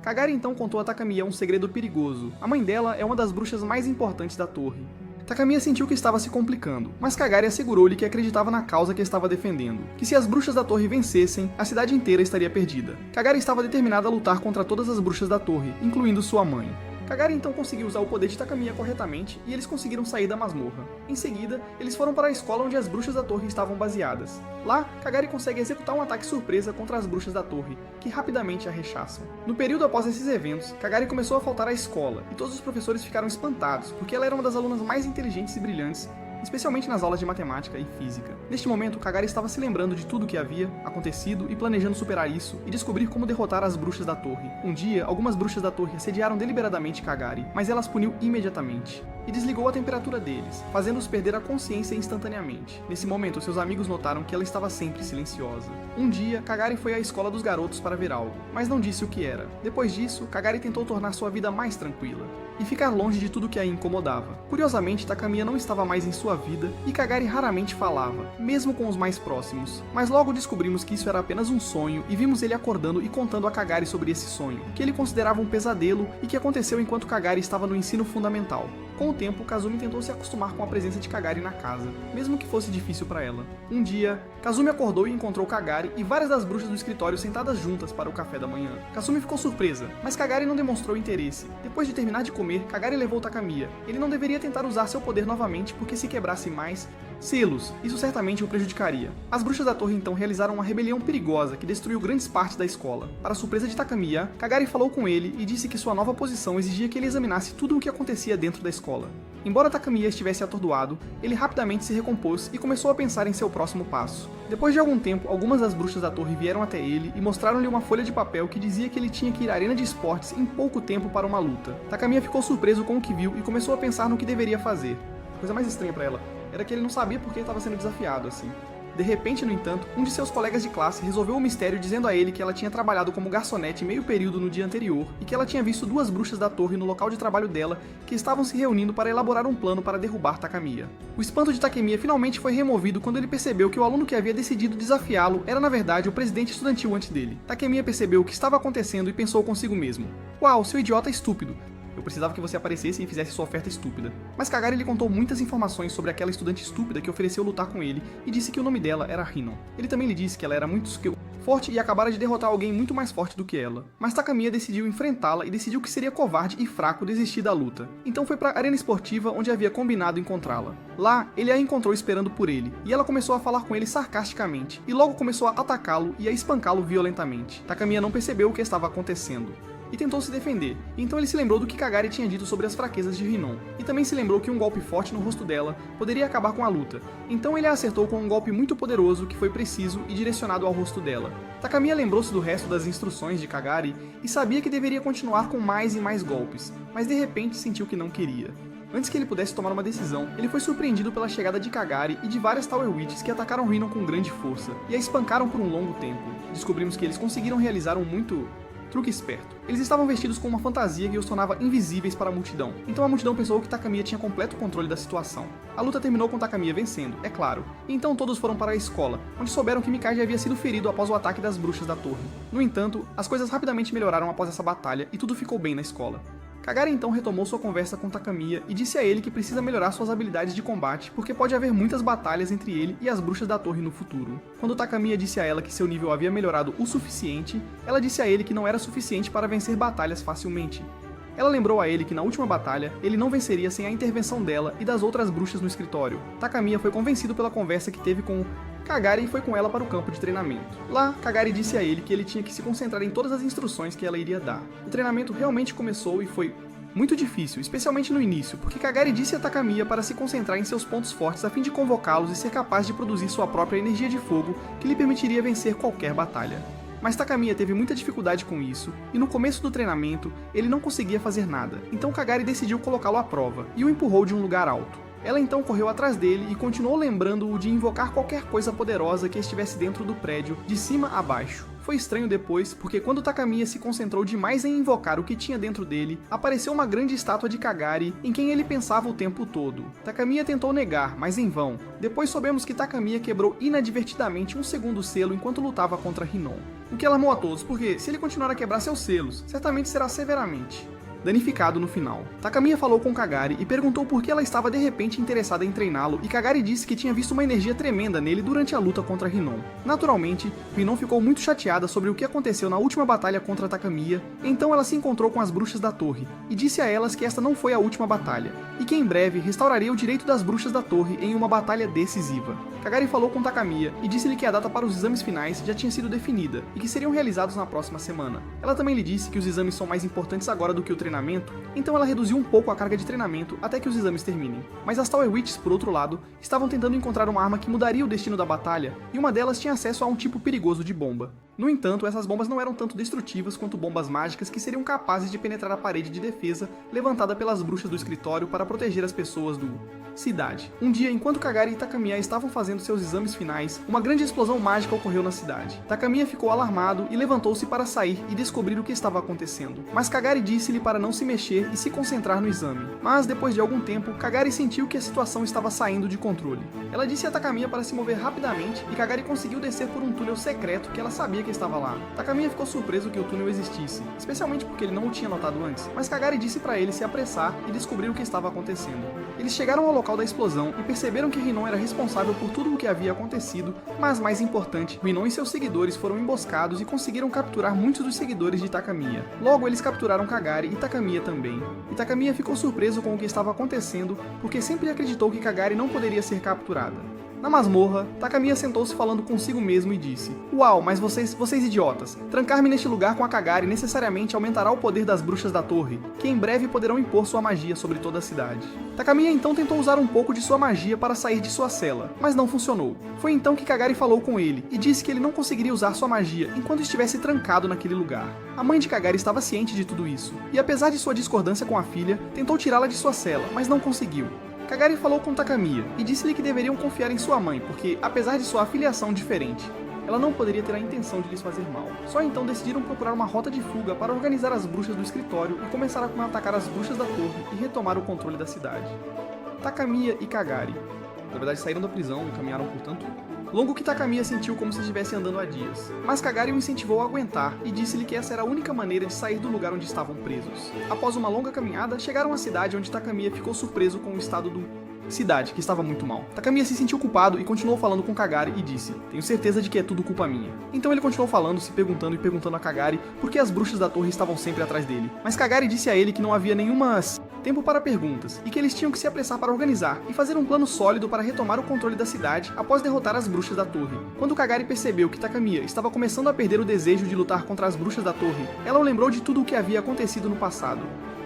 Kagari então contou a Takamiya um segredo perigoso. A mãe dela é uma das bruxas mais importantes da torre. Takamiya sentiu que estava se complicando, mas Kagari assegurou-lhe que acreditava na causa que estava defendendo, que se as bruxas da torre vencessem, a cidade inteira estaria perdida. Kagari estava determinada a lutar contra todas as bruxas da torre, incluindo sua mãe. Kagari então conseguiu usar o poder de Takamiya corretamente e eles conseguiram sair da masmorra. Em seguida, eles foram para a escola onde as bruxas da torre estavam baseadas. Lá, Kagari consegue executar um ataque surpresa contra as bruxas da torre, que rapidamente a rechaçam. No período após esses eventos, Kagari começou a faltar à escola e todos os professores ficaram espantados, porque ela era uma das alunas mais inteligentes e brilhantes, especialmente nas aulas de matemática e física. Neste momento, Kagari estava se lembrando de tudo o que havia acontecido e planejando superar isso e descobrir como derrotar as bruxas da torre. Um dia, algumas bruxas da torre assediaram deliberadamente Kagari, mas ela as puniu imediatamente e desligou a temperatura deles, fazendo-os perder a consciência instantaneamente. Nesse momento, seus amigos notaram que ela estava sempre silenciosa. Um dia, Kagari foi à escola dos garotos para ver algo, mas não disse o que era. Depois disso, Kagari tentou tornar sua vida mais tranquila. e ficar longe de tudo que a incomodava. Curiosamente, Takamiya não estava mais em sua vida e Kagari raramente falava, mesmo com os mais próximos. Mas logo descobrimos que isso era apenas um sonho e vimos ele acordando e contando a Kagari sobre esse sonho, que ele considerava um pesadelo e que aconteceu enquanto Kagari estava no ensino fundamental. Com o tempo, Kazumi tentou se acostumar com a presença de Kagari na casa, mesmo que fosse difícil para ela. Um dia, Kazumi acordou e encontrou Kagari e várias das bruxas do escritório sentadas juntas para o café da manhã. Kazumi ficou surpresa, mas Kagari não demonstrou interesse. Depois de terminar de comer, Kagari levou Takamiya. Ele não deveria tentar usar seu poder novamente, porque se quebrasse mais selos, isso certamente o prejudicaria. As bruxas da torre então realizaram uma rebelião perigosa que destruiu grandes partes da escola. Para surpresa de Takamiya, Kagari falou com ele e disse que sua nova posição exigia que ele examinasse tudo o que acontecia dentro da escola. Embora Takamiya estivesse atordoado, ele rapidamente se recompôs e começou a pensar em seu próximo passo. Depois de algum tempo, algumas das bruxas da torre vieram até ele e mostraram-lhe uma folha de papel que dizia que ele tinha que ir à arena de esportes em pouco tempo para uma luta. Takamiya ficou surpreso com o que viu e começou a pensar no que deveria fazer. A coisa mais estranha para ela era que ele não sabia por que estava sendo desafiado assim. De repente, no entanto, um de seus colegas de classe resolveu o mistério dizendo a ele que ela tinha trabalhado como garçonete meio período no dia anterior e que ela tinha visto duas bruxas da torre no local de trabalho dela que estavam se reunindo para elaborar um plano para derrubar Takamiya. O espanto de Takamiya finalmente foi removido quando ele percebeu que o aluno que havia decidido desafiá-lo era na verdade o presidente estudantil antes dele. Takamiya percebeu o que estava acontecendo e pensou consigo mesmo: "Uau, seu idiota estúpido! Eu precisava que você aparecesse e fizesse sua oferta estúpida." Mas Kagari lhe contou muitas informações sobre aquela estudante estúpida que ofereceu lutar com ele e disse que o nome dela era Hinon. Ele também lhe disse que ela era muito forte e acabara de derrotar alguém muito mais forte do que ela. Mas Takamiya decidiu enfrentá-la e decidiu que seria covarde e fraco desistir da luta. Então foi para a arena esportiva onde havia combinado encontrá-la. Lá, ele a encontrou esperando por ele, e ela começou a falar com ele sarcasticamente, e logo começou a atacá-lo e a espancá-lo violentamente. Takamiya não percebeu o que estava acontecendo e tentou se defender. Então ele se lembrou do que Kagari tinha dito sobre as fraquezas de Hinon, e também se lembrou que um golpe forte no rosto dela poderia acabar com a luta. Então ele a acertou com um golpe muito poderoso que foi preciso e direcionado ao rosto dela. Takamiya lembrou-se do resto das instruções de Kagari e sabia que deveria continuar com mais e mais golpes, mas de repente sentiu que não queria. Antes que ele pudesse tomar uma decisão, ele foi surpreendido pela chegada de Kagari e de várias Tower Witches que atacaram Hinon com grande força e a espancaram por um longo tempo. Descobrimos que eles conseguiram realizar um truque esperto. Eles estavam vestidos com uma fantasia que os tornava invisíveis para a multidão, então a multidão pensou que Takamiya tinha completo controle da situação. A luta terminou com Takamiya vencendo, é claro, e então todos foram para a escola, onde souberam que Mikaji havia sido ferido após o ataque das bruxas da torre. No entanto, as coisas rapidamente melhoraram após essa batalha e tudo ficou bem na escola. Kagari então retomou sua conversa com Takamiya e disse a ele que precisa melhorar suas habilidades de combate porque pode haver muitas batalhas entre ele e as bruxas da torre no futuro. Quando Takamiya disse a ela que seu nível havia melhorado o suficiente, ela disse a ele que não era suficiente para vencer batalhas facilmente. Ela lembrou a ele que na última batalha, ele não venceria sem a intervenção dela e das outras bruxas no escritório. Takamiya foi convencido pela conversa que teve com Kagari e foi com ela para o campo de treinamento. Lá, Kagari disse a ele que ele tinha que se concentrar em todas as instruções que ela iria dar. O treinamento realmente começou e foi muito difícil, especialmente no início, porque Kagari disse a Takamiya para se concentrar em seus pontos fortes a fim de convocá-los e ser capaz de produzir sua própria energia de fogo que lhe permitiria vencer qualquer batalha. Mas Takamiya teve muita dificuldade com isso, e no começo do treinamento, ele não conseguia fazer nada, então Kagari decidiu colocá-lo à prova, e o empurrou de um lugar alto. Ela então correu atrás dele e continuou lembrando-o de invocar qualquer coisa poderosa que estivesse dentro do prédio, de cima a baixo. Foi estranho depois, porque quando Takamiya se concentrou demais em invocar o que tinha dentro dele, apareceu uma grande estátua de Kagari em quem ele pensava o tempo todo. Takamiya tentou negar, mas em vão. Depois soubemos que Takamiya quebrou inadvertidamente um segundo selo enquanto lutava contra Hinon. O que alarmou a todos, porque se ele continuar a quebrar seus selos, certamente será severamente danificado no final. Takamiya falou com Kagari e perguntou por que ela estava de repente interessada em treiná-lo, e Kagari disse que tinha visto uma energia tremenda nele durante a luta contra Hinon. Naturalmente, Hinon ficou muito chateada sobre o que aconteceu na última batalha contra Takamiya, então ela se encontrou com as bruxas da torre, e disse a elas que esta não foi a última batalha, e que em breve restauraria o direito das bruxas da torre em uma batalha decisiva. Kagari falou com Takamiya e disse-lhe que a data para os exames finais já tinha sido definida, e que seriam realizados na próxima semana. Ela também lhe disse que os exames são mais importantes agora do que o treinamento, então ela reduziu um pouco a carga de treinamento até que os exames terminem. Mas as Tower Witches, por outro lado, estavam tentando encontrar uma arma que mudaria o destino da batalha, e uma delas tinha acesso a um tipo perigoso de bomba. No entanto, essas bombas não eram tanto destrutivas quanto bombas mágicas que seriam capazes de penetrar a parede de defesa levantada pelas bruxas do escritório para proteger as pessoas do cidade. Um dia, enquanto Kagari e Takamiya estavam fazendo fazendo seus exames finais, uma grande explosão mágica ocorreu na cidade. Takamiya ficou alarmado e levantou-se para sair e descobrir o que estava acontecendo. Mas Kagari disse-lhe para não se mexer e se concentrar no exame. Mas depois de algum tempo, Kagari sentiu que a situação estava saindo de controle. Ela disse a Takamiya para se mover rapidamente e Kagari conseguiu descer por um túnel secreto que ela sabia que estava lá. Takamiya ficou surpreso que o túnel existisse, especialmente porque ele não o tinha notado antes, mas Kagari disse para ele se apressar e descobrir o que estava acontecendo. Eles chegaram ao local da explosão e perceberam que Rinon era responsável por tudo o que havia acontecido, mas mais importante, Rinon e seus seguidores foram emboscados e conseguiram capturar muitos dos seguidores de Takamiya. Logo, eles capturaram Kagari e Takamiya também. E Takamiya ficou surpreso com o que estava acontecendo, porque sempre acreditou que Kagari não poderia ser capturada. Na masmorra, Takamiya sentou-se falando consigo mesmo e disse: "Uau, mas vocês idiotas, trancar-me neste lugar com a Kagari necessariamente aumentará o poder das bruxas da torre, que em breve poderão impor sua magia sobre toda a cidade." Takamiya então tentou usar um pouco de sua magia para sair de sua cela, mas não funcionou. Foi então que Kagari falou com ele e disse que ele não conseguiria usar sua magia enquanto estivesse trancado naquele lugar. A mãe de Kagari estava ciente de tudo isso, e apesar de sua discordância com a filha, tentou tirá-la de sua cela, mas não conseguiu. Kagari falou com Takamiya e disse-lhe que deveriam confiar em sua mãe, porque, apesar de sua afiliação diferente, ela não poderia ter a intenção de lhes fazer mal. Só então decidiram procurar uma rota de fuga para organizar as bruxas do escritório e começaram a atacar as bruxas da torre e retomar o controle da cidade. Takamiya e Kagari, na verdade, saíram da prisão e caminharam por tanto longo que Takamiya sentiu como se estivesse andando há dias. Mas Kagari o incentivou a aguentar e disse-lhe que essa era a única maneira de sair do lugar onde estavam presos. Após uma longa caminhada, chegaram à cidade onde Takamiya ficou surpreso com o estado do cidade, que estava muito mal. Takamiya se sentiu culpado e continuou falando com Kagari e disse: "Tenho certeza de que é tudo culpa minha." Então ele continuou falando, se perguntando e perguntando a Kagari por que as bruxas da torre estavam sempre atrás dele. Mas Kagari disse a ele que não havia nenhuma tempo para perguntas e que eles tinham que se apressar para organizar e fazer um plano sólido para retomar o controle da cidade após derrotar as bruxas da torre. Quando Kagari percebeu que Takamiya estava começando a perder o desejo de lutar contra as bruxas da torre, ela o lembrou de tudo o que havia acontecido no passado.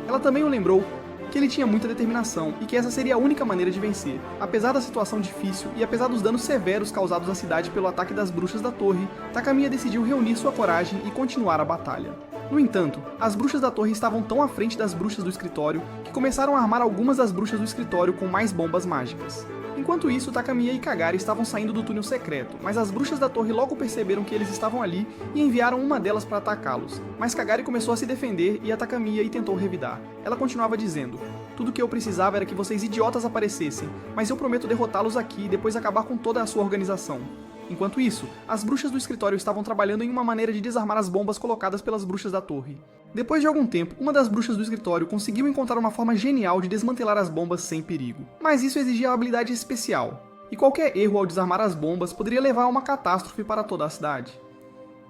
Ela também o lembrou que ele tinha muita determinação e que essa seria a única maneira de vencer. Apesar da situação difícil e apesar dos danos severos causados à cidade pelo ataque das bruxas da torre, Takamiya decidiu reunir sua coragem e continuar a batalha. No entanto, as bruxas da torre estavam tão à frente das bruxas do escritório que começaram a armar algumas das bruxas do escritório com mais bombas mágicas. Enquanto isso, Takamiya e Kagari estavam saindo do túnel secreto, mas as bruxas da torre logo perceberam que eles estavam ali e enviaram uma delas para atacá-los. Mas Kagari começou a se defender e a Takamiya e tentou revidar. Ela continuava dizendo: "Tudo que eu precisava era que vocês idiotas aparecessem, mas eu prometo derrotá-los aqui e depois acabar com toda a sua organização." Enquanto isso, as bruxas do escritório estavam trabalhando em uma maneira de desarmar as bombas colocadas pelas bruxas da torre. Depois de algum tempo, uma das bruxas do escritório conseguiu encontrar uma forma genial de desmantelar as bombas sem perigo. Mas isso exigia uma habilidade especial, e qualquer erro ao desarmar as bombas poderia levar a uma catástrofe para toda a cidade.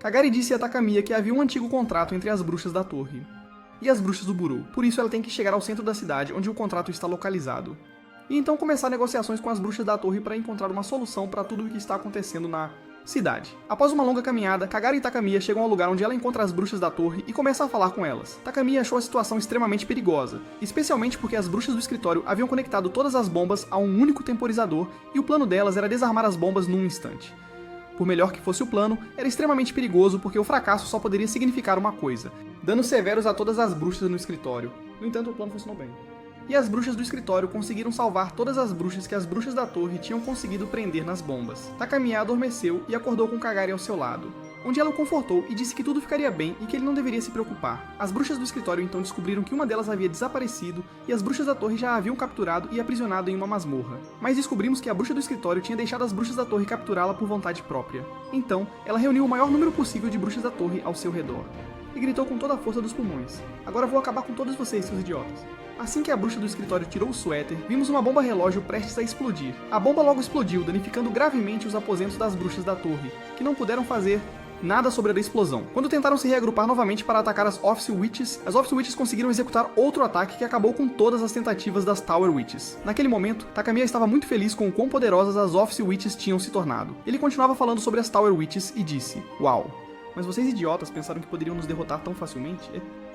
Kagari disse a Takamiya que havia um antigo contrato entre as bruxas da torre e as bruxas do Burô, por isso ela tem que chegar ao centro da cidade onde o contrato está localizado. E então começar negociações com as bruxas da torre para encontrar uma solução para tudo o que está acontecendo na cidade. Após uma longa caminhada, Kagari e Takamiya chegam ao lugar onde ela encontra as bruxas da torre e começa a falar com elas. Takamiya achou a situação extremamente perigosa, especialmente porque as bruxas do escritório haviam conectado todas as bombas a um único temporizador e o plano delas era desarmar as bombas num instante. Por melhor que fosse o plano, era extremamente perigoso porque o fracasso só poderia significar uma coisa: danos severos a todas as bruxas no escritório. No entanto, o plano funcionou bem. E as bruxas do escritório conseguiram salvar todas as bruxas que as bruxas da torre tinham conseguido prender nas bombas. Takamiya adormeceu e acordou com Kagari ao seu lado, onde ela o confortou e disse que tudo ficaria bem e que ele não deveria se preocupar. As bruxas do escritório então descobriram que uma delas havia desaparecido e as bruxas da torre já a haviam capturado e aprisionado em uma masmorra. Mas descobrimos que a bruxa do escritório tinha deixado as bruxas da torre capturá-la por vontade própria. Então, ela reuniu o maior número possível de bruxas da torre ao seu redor e gritou com toda a força dos pulmões: "Agora vou acabar com todos vocês, seus idiotas." Assim que a bruxa do escritório tirou o suéter, vimos uma bomba relógio prestes a explodir. A bomba logo explodiu, danificando gravemente os aposentos das bruxas da torre, que não puderam fazer nada sobre a explosão. Quando tentaram se reagrupar novamente para atacar as Office Witches, as Office Witches conseguiram executar outro ataque que acabou com todas as tentativas das Tower Witches. Naquele momento, Takamiya estava muito feliz com o quão poderosas as Office Witches tinham se tornado. Ele continuava falando sobre as Tower Witches e disse: "Uau, mas vocês idiotas pensaram que poderiam nos derrotar tão facilmente?"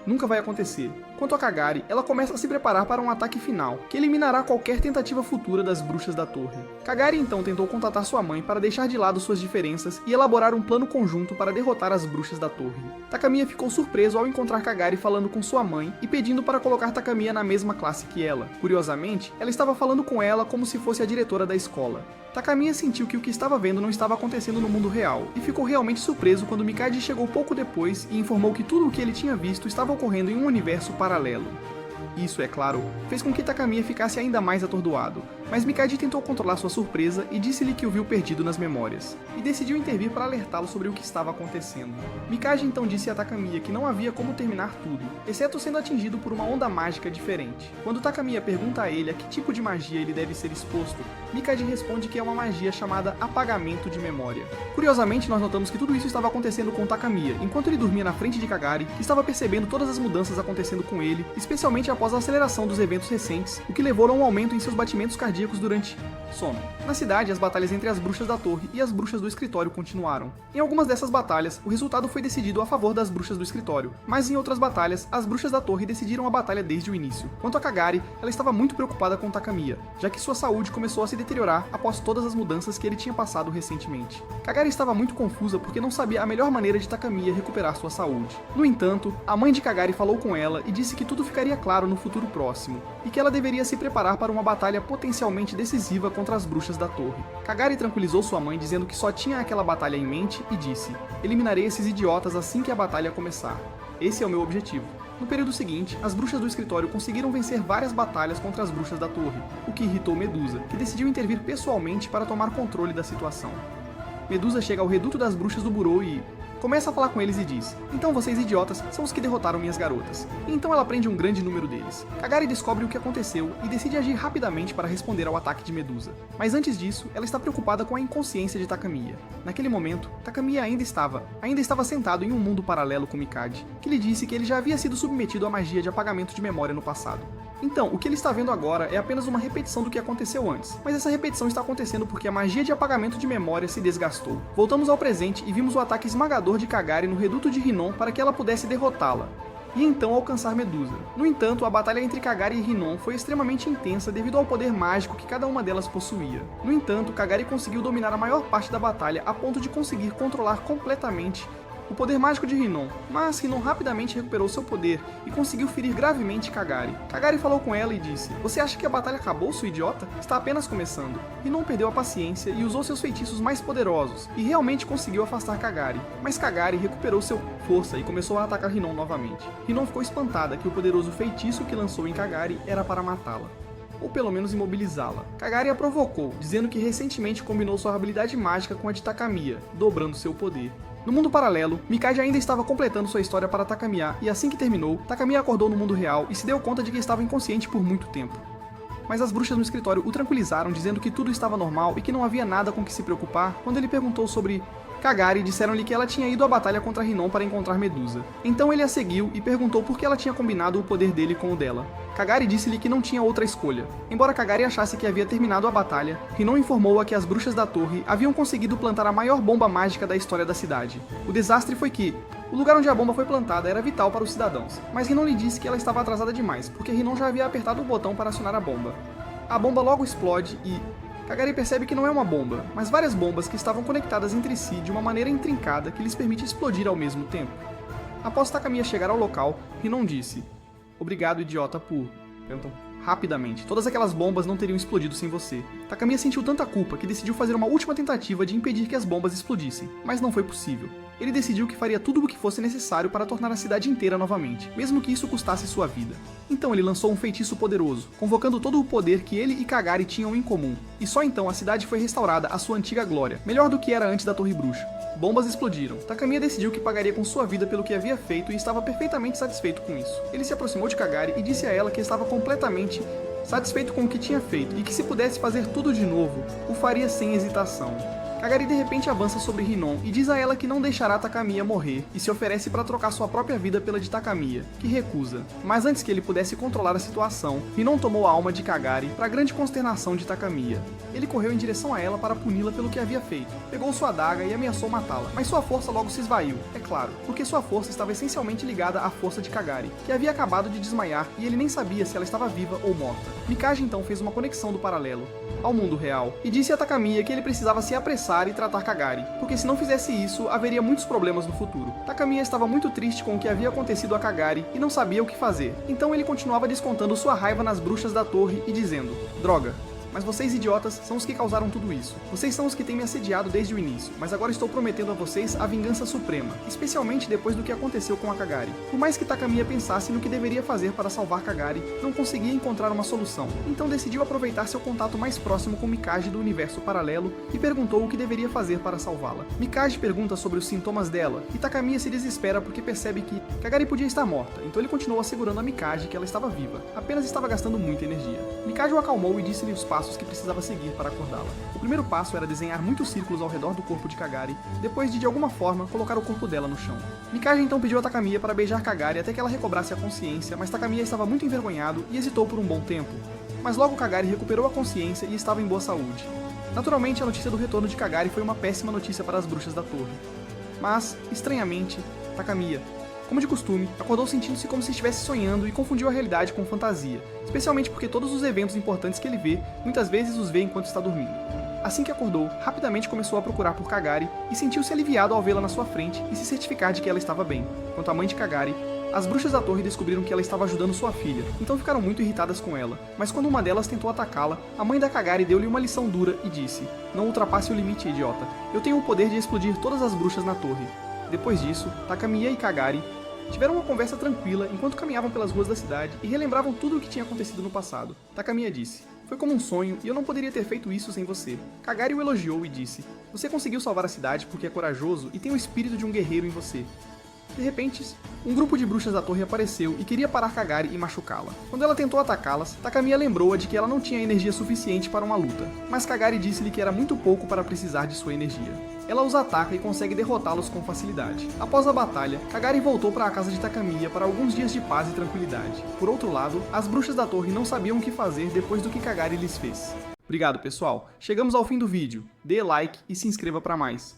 Nunca vai acontecer. Quanto a Kagari, ela começa a se preparar para um ataque final, que eliminará qualquer tentativa futura das bruxas da torre. Kagari então tentou contatar sua mãe para deixar de lado suas diferenças e elaborar um plano conjunto para derrotar as bruxas da torre. Takamiya ficou surpreso ao encontrar Kagari falando com sua mãe e pedindo para colocar Takamiya na mesma classe que ela. Curiosamente, ela estava falando com ela como se fosse a diretora da escola. Takamiya sentiu que o que estava vendo não estava acontecendo no mundo real, e ficou realmente surpreso quando Mikage chegou pouco depois e informou que tudo o que ele tinha visto estava ocorrendo em um universo paralelo. Isso, é claro, fez com que Takamiya ficasse ainda mais atordoado, mas Mikage tentou controlar sua surpresa e disse-lhe que o viu perdido nas memórias, e decidiu intervir para alertá-lo sobre o que estava acontecendo. Mikage então disse a Takamiya que não havia como terminar tudo, exceto sendo atingido por uma onda mágica diferente. Quando Takamiya pergunta a ele a que tipo de magia ele deve ser exposto, Mikage responde que é uma magia chamada apagamento de memória. Curiosamente, nós notamos que tudo isso estava acontecendo com Takamiya, enquanto ele dormia na frente de Kagari, que estava percebendo todas as mudanças acontecendo com ele, especialmente após a aceleração dos eventos recentes, o que levou a um aumento em seus batimentos cardíacos durante sono. Na cidade, as batalhas entre as bruxas da torre e as bruxas do escritório continuaram. Em algumas dessas batalhas, o resultado foi decidido a favor das bruxas do escritório, mas em outras batalhas, as bruxas da torre decidiram a batalha desde o início. Quanto a Kagari, ela estava muito preocupada com Takamiya, já que sua saúde começou a se deteriorar após todas as mudanças que ele tinha passado recentemente. Kagari estava muito confusa porque não sabia a melhor maneira de Takamiya recuperar sua saúde. No entanto, a mãe de Kagari falou com ela e disse que tudo ficaria claro no futuro próximo, e que ela deveria se preparar para uma batalha potencialmente decisiva contra as bruxas da torre. Kagari tranquilizou sua mãe dizendo que só tinha aquela batalha em mente e disse: "Eliminarei esses idiotas assim que a batalha começar. Esse é o meu objetivo." No período seguinte, as bruxas do escritório conseguiram vencer várias batalhas contra as bruxas da torre, o que irritou Medusa, que decidiu intervir pessoalmente para tomar controle da situação. Medusa chega ao reduto das bruxas do burô e começa a falar com eles e diz: "Então vocês idiotas são os que derrotaram minhas garotas." E então ela prende um grande número deles. Kagari descobre o que aconteceu e decide agir rapidamente para responder ao ataque de Medusa. Mas antes disso, ela está preocupada com a inconsciência de Takamiya. Naquele momento, Takamiya ainda estava sentado em um mundo paralelo com Mikage, que lhe disse que ele já havia sido submetido à magia de apagamento de memória no passado. Então, o que ele está vendo agora é apenas uma repetição do que aconteceu antes, mas essa repetição está acontecendo porque a magia de apagamento de memória se desgastou. Voltamos ao presente e vimos o ataque esmagador de Kagari no reduto de Rinon para que ela pudesse derrotá-la, e então alcançar Medusa. No entanto, a batalha entre Kagari e Rinon foi extremamente intensa devido ao poder mágico que cada uma delas possuía. No entanto, Kagari conseguiu dominar a maior parte da batalha a ponto de conseguir controlar completamente o poder mágico de Rinon, mas Rinon rapidamente recuperou seu poder e conseguiu ferir gravemente Kagari. Kagari falou com ela e disse: "Você acha que a batalha acabou, sua idiota? Está apenas começando." Rinon perdeu a paciência e usou seus feitiços mais poderosos, e realmente conseguiu afastar Kagari, mas Kagari recuperou sua força e começou a atacar Rinon novamente. Rinon ficou espantada que o poderoso feitiço que lançou em Kagari era para matá-la, ou pelo menos imobilizá-la. Kagari a provocou, dizendo que recentemente combinou sua habilidade mágica com a de Takamiya, dobrando seu poder. No mundo paralelo, Mikage ainda estava completando sua história para Takamiya, e assim que terminou, Takamiya acordou no mundo real e se deu conta de que estava inconsciente por muito tempo. Mas as bruxas no escritório o tranquilizaram, dizendo que tudo estava normal e que não havia nada com que se preocupar. Quando ele perguntou sobre Kagari, disseram-lhe que ela tinha ido à batalha contra Rinon para encontrar Medusa. Então ele a seguiu e perguntou por que ela tinha combinado o poder dele com o dela. Kagari disse-lhe que não tinha outra escolha. Embora Kagari achasse que havia terminado a batalha, Rinon informou-a que as bruxas da torre haviam conseguido plantar a maior bomba mágica da história da cidade. O desastre foi que o lugar onde a bomba foi plantada era vital para os cidadãos, mas Rinon lhe disse que ela estava atrasada demais, porque Rinon já havia apertado o botão para acionar a bomba. A bomba logo explode e Kagari percebe que não é uma bomba, mas várias bombas que estavam conectadas entre si de uma maneira intrincada que lhes permite explodir ao mesmo tempo. Após Takamiya chegar ao local, Rinon disse: "Obrigado, idiota, por..." Rapidamente, todas aquelas bombas não teriam explodido sem você. Takamiya sentiu tanta culpa que decidiu fazer uma última tentativa de impedir que as bombas explodissem, mas não foi possível. Ele decidiu que faria tudo o que fosse necessário para tornar a cidade inteira novamente, mesmo que isso custasse sua vida. Então ele lançou um feitiço poderoso, convocando todo o poder que ele e Kagari tinham em comum, e só então a cidade foi restaurada à sua antiga glória, melhor do que era antes da Torre Bruxa. Bombas explodiram. Takamiya decidiu que pagaria com sua vida pelo que havia feito e estava perfeitamente satisfeito com isso. Ele se aproximou de Kagari e disse a ela que estava completamente satisfeito com o que tinha feito e que se pudesse fazer tudo de novo, o faria sem hesitação. Kagari de repente avança sobre Hinon e diz a ela que não deixará Takamiya morrer e se oferece para trocar sua própria vida pela de Takamiya, que recusa. Mas antes que ele pudesse controlar a situação, Hinon tomou a alma de Kagari para grande consternação de Takamiya. Ele correu em direção a ela para puni-la pelo que havia feito, pegou sua adaga e ameaçou matá-la, mas sua força logo se esvaiu, é claro, porque sua força estava essencialmente ligada à força de Kagari, que havia acabado de desmaiar e ele nem sabia se ela estava viva ou morta. Mikage então fez uma conexão do paralelo ao mundo real e disse a Takamiya que ele precisava se apressar e tratar Kagari, porque se não fizesse isso, haveria muitos problemas no futuro. Takamiya estava muito triste com o que havia acontecido a Kagari e não sabia o que fazer, então ele continuava descontando sua raiva nas bruxas da torre e dizendo: droga. Mas vocês idiotas são os que causaram tudo isso. Vocês são os que têm me assediado desde o início, mas agora estou prometendo a vocês a vingança suprema, especialmente depois do que aconteceu com a Kagari. Por mais que Takamiya pensasse no que deveria fazer para salvar Kagari, não conseguia encontrar uma solução, então decidiu aproveitar seu contato mais próximo com Mikage do universo paralelo e perguntou o que deveria fazer para salvá-la. Mikage pergunta sobre os sintomas dela, e Takamiya se desespera porque percebe que Kagari podia estar morta, então ele continuou assegurando a Mikage que ela estava viva, apenas estava gastando muita energia. Mikage o acalmou e disse-lhe os passos que precisava seguir para acordá-la. O primeiro passo era desenhar muitos círculos ao redor do corpo de Kagari, depois de alguma forma, colocar o corpo dela no chão. Mikage então pediu a Takamiya para beijar Kagari até que ela recobrasse a consciência, mas Takamiya estava muito envergonhado e hesitou por um bom tempo. Mas logo Kagari recuperou a consciência e estava em boa saúde. Naturalmente, a notícia do retorno de Kagari foi uma péssima notícia para as bruxas da torre. Mas, estranhamente, Takamiya, como de costume, acordou sentindo-se como se estivesse sonhando e confundiu a realidade com fantasia, especialmente porque todos os eventos importantes que ele vê, muitas vezes os vê enquanto está dormindo. Assim que acordou, rapidamente começou a procurar por Kagari e sentiu-se aliviado ao vê-la na sua frente e se certificar de que ela estava bem. Quanto à mãe de Kagari, as bruxas da torre descobriram que ela estava ajudando sua filha, então ficaram muito irritadas com ela, mas quando uma delas tentou atacá-la, a mãe da Kagari deu-lhe uma lição dura e disse: "Não ultrapasse o limite, idiota. Eu tenho o poder de explodir todas as bruxas na torre." Depois disso, Takamiya e Kagari tiveram uma conversa tranquila enquanto caminhavam pelas ruas da cidade e relembravam tudo o que tinha acontecido no passado. Takamiya disse: "Foi como um sonho e eu não poderia ter feito isso sem você." Kagari o elogiou e disse: "Você conseguiu salvar a cidade porque é corajoso e tem o espírito de um guerreiro em você." De repente, um grupo de bruxas da torre apareceu e queria parar Kagari e machucá-la. Quando ela tentou atacá-las, Takamiya lembrou-a de que ela não tinha energia suficiente para uma luta, mas Kagari disse-lhe que era muito pouco para precisar de sua energia. Ela os ataca e consegue derrotá-los com facilidade. Após a batalha, Kagari voltou para a casa de Takamiya para alguns dias de paz e tranquilidade. Por outro lado, as bruxas da torre não sabiam o que fazer depois do que Kagari lhes fez. Obrigado, pessoal. Chegamos ao fim do vídeo. Dê like e se inscreva para mais.